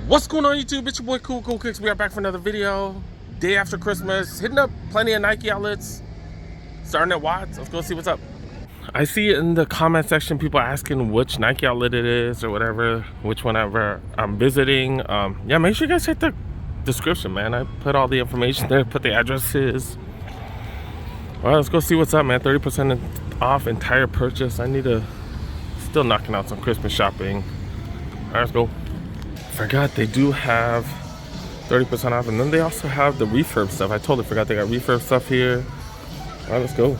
What's going on YouTube? It's your boy Cool Kicks. We are back for another video. Day after Christmas, hitting up plenty of Nike outlets. Starting at Watts. Let's go see what's up. I see in the comment section people asking which Nike outlet it is or whatever, which one ever I'm visiting. Yeah, make sure you guys hit the description, man. I put all the information there, put the addresses. All right, let's go see what's up, man. 30% off entire purchase. I need to still knocking out some Christmas shopping. All right, let's go. Forgot they do have 30% off, and then they also have the refurb stuff. I totally forgot they got refurb stuff here. All right, let's go.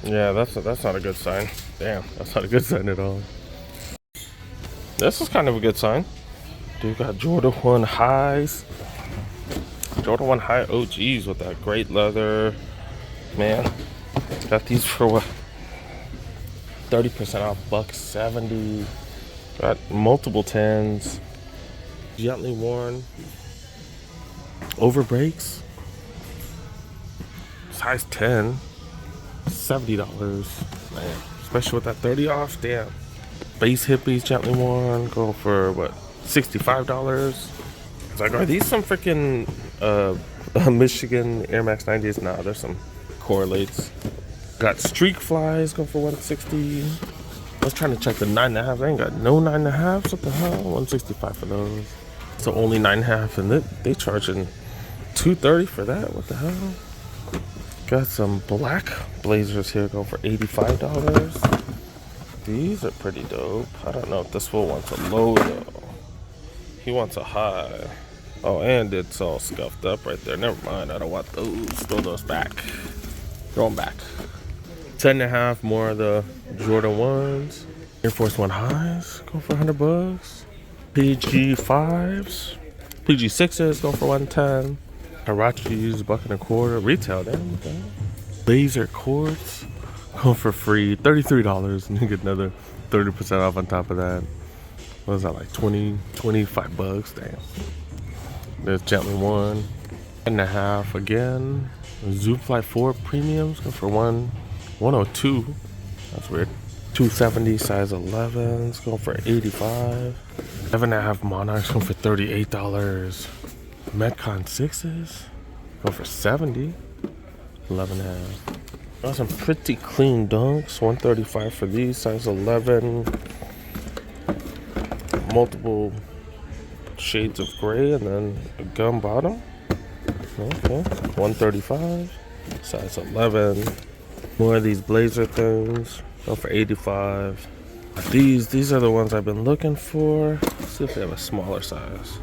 Yeah, that's not a good sign. Damn, that's not a good sign at all. This is kind of a good sign. Dude, got Jordan 1 highs. Jordan 1 high OGs with that great leather. Man, got these for what? 30% off, $170. Got multiple 10s. Gently worn. Over brakes. Size 10. $70. Man, especially with that 30 off. Damn. Base hippies, gently worn. Going for what? $65. It's like, are these some freaking Michigan Air Max 90s? Nah, there's some correlates. Got streak flies going for $160. I was trying to check the 9.5. I ain't got no 9.5s. What the hell? $165 for those. So only 9.5, and they charging $230 for that. What the hell? Got some black blazers here going for $85. These are pretty dope. I don't know if this fool wants a low though. He wants a high. Oh, and it's all scuffed up right there. Never mind. I don't want those. Throw those back. Throw them back. 10.5 more of the Jordan 1s. Air Force 1 highs go for $100. PG 5s. PG 6s go for $110. Harachis, $1.25. Retail, damn. Okay. Laser quartz go for free. $33. And you get another 30% off on top of that. What is that, like 25 bucks? Damn. There's Gently 1. 10.5 again. Zoom Fly 4 premiums go for $102. That's weird. 270 size 11s going for $85. 7.5 Monarchs going for $38. Metcon 6s go for $70. 11.5. Got some pretty clean dunks. $135 for these, size 11. Multiple shades of gray and then a gum bottom. Okay. $135. Size 11. More of these blazer things. Go for $85. These are the ones I've been looking for. Let's see if they have a smaller size.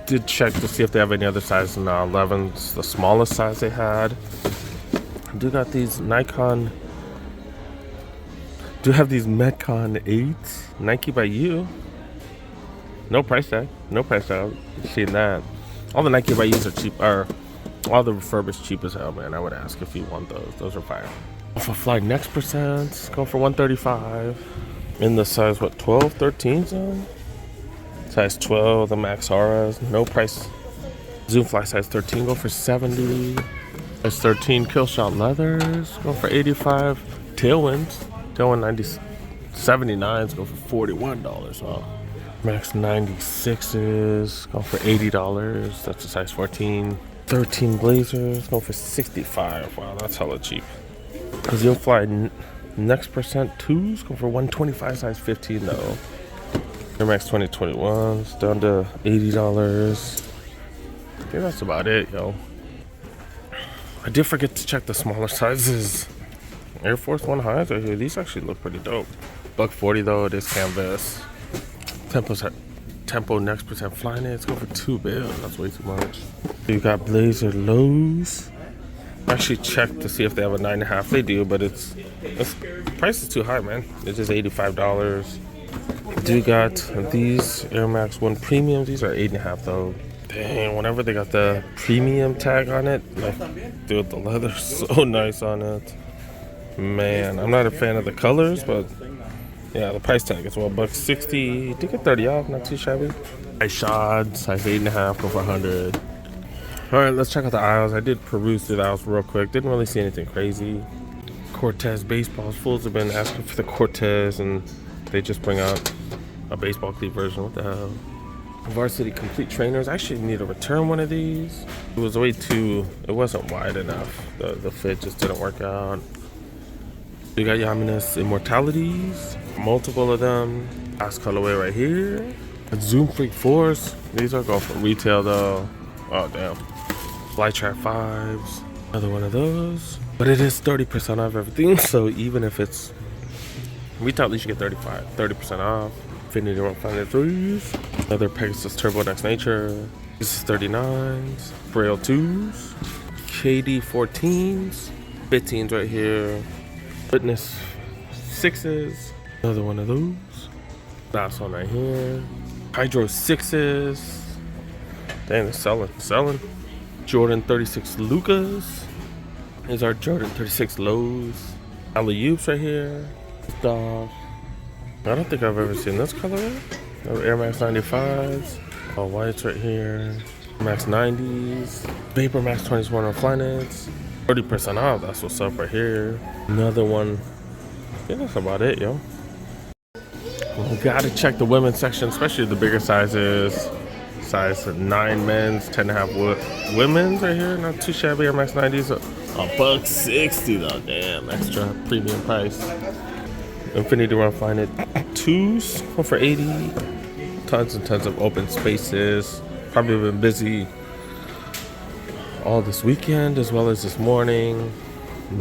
Did check to see if they have any other sizes in the 11s. The smallest size they had. I do got these Nikon. Do have these Metcon 8s. Nike by You. No price tag. No price tag. You've seen that. All the Nike by U's are cheap. Or all the refurbished cheap as hell, man. I would ask if you want those. Those are fire. Alpha Fly Next Percent. Going for $135. In the size, what, 12, 13 zone? Size 12, the Max Auras. No price. Zoom Fly size 13 go for $70. Size 13 Kill Shot Leathers go for $85. Tailwinds. Tailwind 79s go for $41. Wow. Max 96s go for $80. That's a size 14. 13 Blazers go for $65. Wow, that's hella cheap. Zoom Fly Next Percent 2s go for $125. Size 15 though. Air Max 2021s down to $80. I think that's about it, yo. I did forget to check the smaller sizes. Air Force 1 highs right here. These actually look pretty dope. $140 though. It is canvas. Tempo Next Percent Flying It. It's going for $2 bills. That's way too much. You got Blazer lows. I actually checked to see if they have a 9.5. They do, but it's price is too high, man. It's just $85. Do got these Air Max 1 premiums. These are 8.5 though. Dang, whenever they got the premium tag on it, like, dude, the leather's so nice on it. Man, I'm not a fan of the colors, but yeah, the price tag is $160. Did get 30 off, not too shabby. I shod size 8.5, go for $100. All right, let's check out the aisles. I did peruse through the aisles real quick. Didn't really see anything crazy. Cortez baseballs. Fools have been asking for the Cortez, and they just bring out a baseball cleat version. What the hell? Varsity Complete Trainers. I actually need to return one of these. It was way too, it wasn't wide enough. The fit just didn't work out. We got Yaminous Immortalities, multiple of them. Last colorway right here. Zoom Freak 4s. These are going for retail though. Oh damn. Flytrap 5s. Another one of those. But it is 30% off everything. So even if it's retail, at least you get 30% off. Infinity Run Planet 3s. Another Pegasus Turbo Next Nature. This is 39s. Braille 2s. KD 14s. 15s right here. Fitness 6s. Another one of those. Last one right here. Hydro 6s. Dang, they're selling. Jordan 36 Lucas. Here's our Jordan 36 Lows. Alley-oops right here. Stuff. I don't think I've ever seen this colorway. Air Max 95s. All whites right here. Air Max 90s. Vapor Max 21 on Flyknits. 30% off. That's what's up right here. Another one. I think that's about it, yo. We gotta check the women's section, especially the bigger sizes. Size 9 men's, 10.5 women's right here. Not too shabby. Air Max 90s. $160 though. Damn, extra premium price. Infinity Run Flyknit 2s go for 80. Tons and tons of open spaces. Probably been busy all this weekend as well as this morning.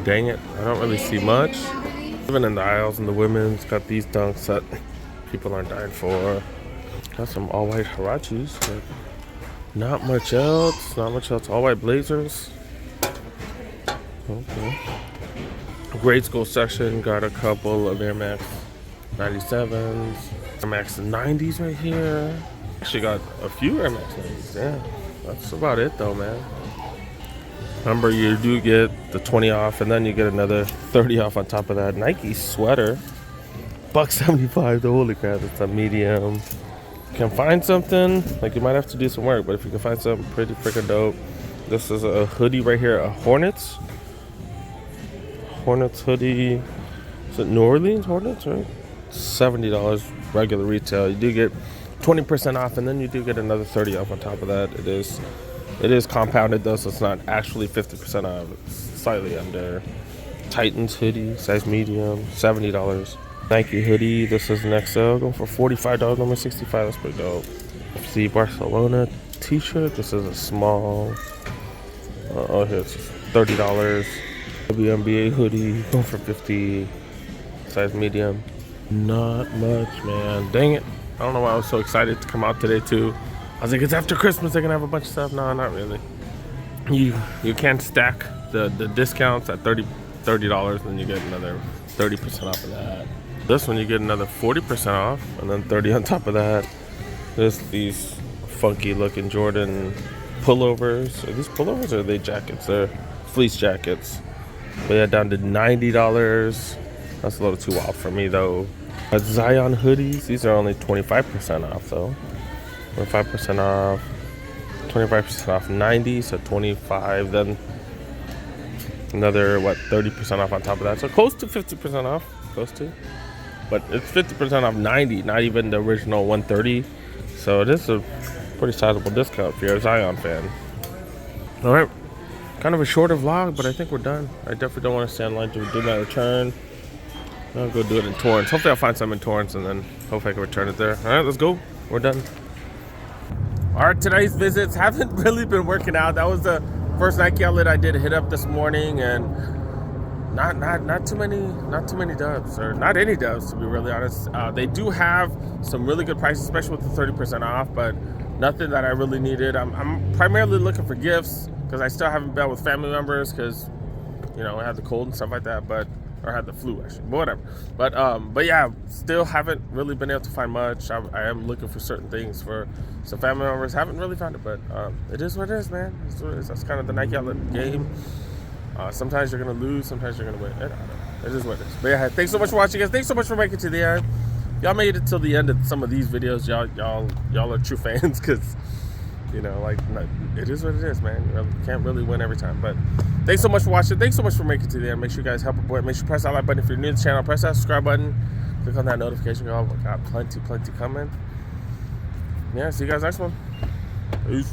Dang it, I don't really see much. Even in the aisles in the women's, got these dunks that people aren't dying for. Got some all white Huaraches, but not much else. All white blazers. Okay. Grade school section, got a couple of Air Max 97s, Air Max 90s right here. Actually got a few Air Max 90s, yeah. That's about it though, man. Remember, you do get the 20 off and then you get another 30 off on top of that. Nike sweater, $175, holy crap, it's a medium. Can find something, like you might have to do some work, but if you can find something pretty freaking dope. This is a hoodie right here, a Hornets hoodie. Is it New Orleans Hornets, right? $70 regular retail. You do get 20% off and then you do get another 30 off on top of that. It is compounded though, so it's not actually 50% off. It's slightly under. Titans hoodie, size medium, $70. Nike hoodie, this is an XL, going for $45, number 65, that's pretty dope. FC Barcelona t-shirt, this is a small. Oh, here it's $30. WNBA hoodie, going for $50, size medium. Not much, man. Dang it. I don't know why I was so excited to come out today too. I was like, it's after Christmas, they're gonna have a bunch of stuff. No, not really. You can't stack the discounts at $30, and you get another 30% off of that. This one you get another 40% off, and then 30 on top of that. There's these funky looking Jordan pullovers. Are these pullovers or are they jackets? They're fleece jackets. But yeah, down to $90. That's a little too off for me though. Zion hoodies, these are only 25% off though. 25% off, 25% off 90, so 25, then another 30% off on top of that, so close to 50% off, but it's 50% off 90, not even the original 130, so it is a pretty sizable discount if you're a Zion fan. All right, kind of a shorter vlog, but I think we're done. I definitely don't want to stand in line to do my return. I'll go do it in Torrance. Hopefully I'll find some in Torrance and then hopefully I can return it there. All right, let's go. We're done. All right, today's visits haven't really been working out. That was the first Nike outlet I did hit up this morning, and not too many dubs, or not any dubs to be really honest. They do have some really good prices, especially with the 30% off, but nothing that I really needed. I'm primarily looking for gifts because I still haven't been with family members because, you know, I had the cold and stuff like that, or had the flu actually, but whatever. But yeah, still haven't really been able to find much. I am looking for certain things for some family members. Haven't really found it, but it is what it is, man. It's what it is. That's kind of the Nike outlet game. Sometimes you're gonna lose, sometimes you're gonna win. It is what it is. But yeah, thanks so much for watching, guys. Thanks so much for making it to the end. Y'all made it till the end of some of these videos. Y'all are true fans, because you know, like, it is what it is, man. You can't really win every time. But thanks so much for watching. Thanks so much for making it to the end. Make sure you guys help a boy. Make sure you press that like button if you're new to the channel. Press that subscribe button. Click on that notification bell. We got plenty coming. yeah, see you guys next one. Peace.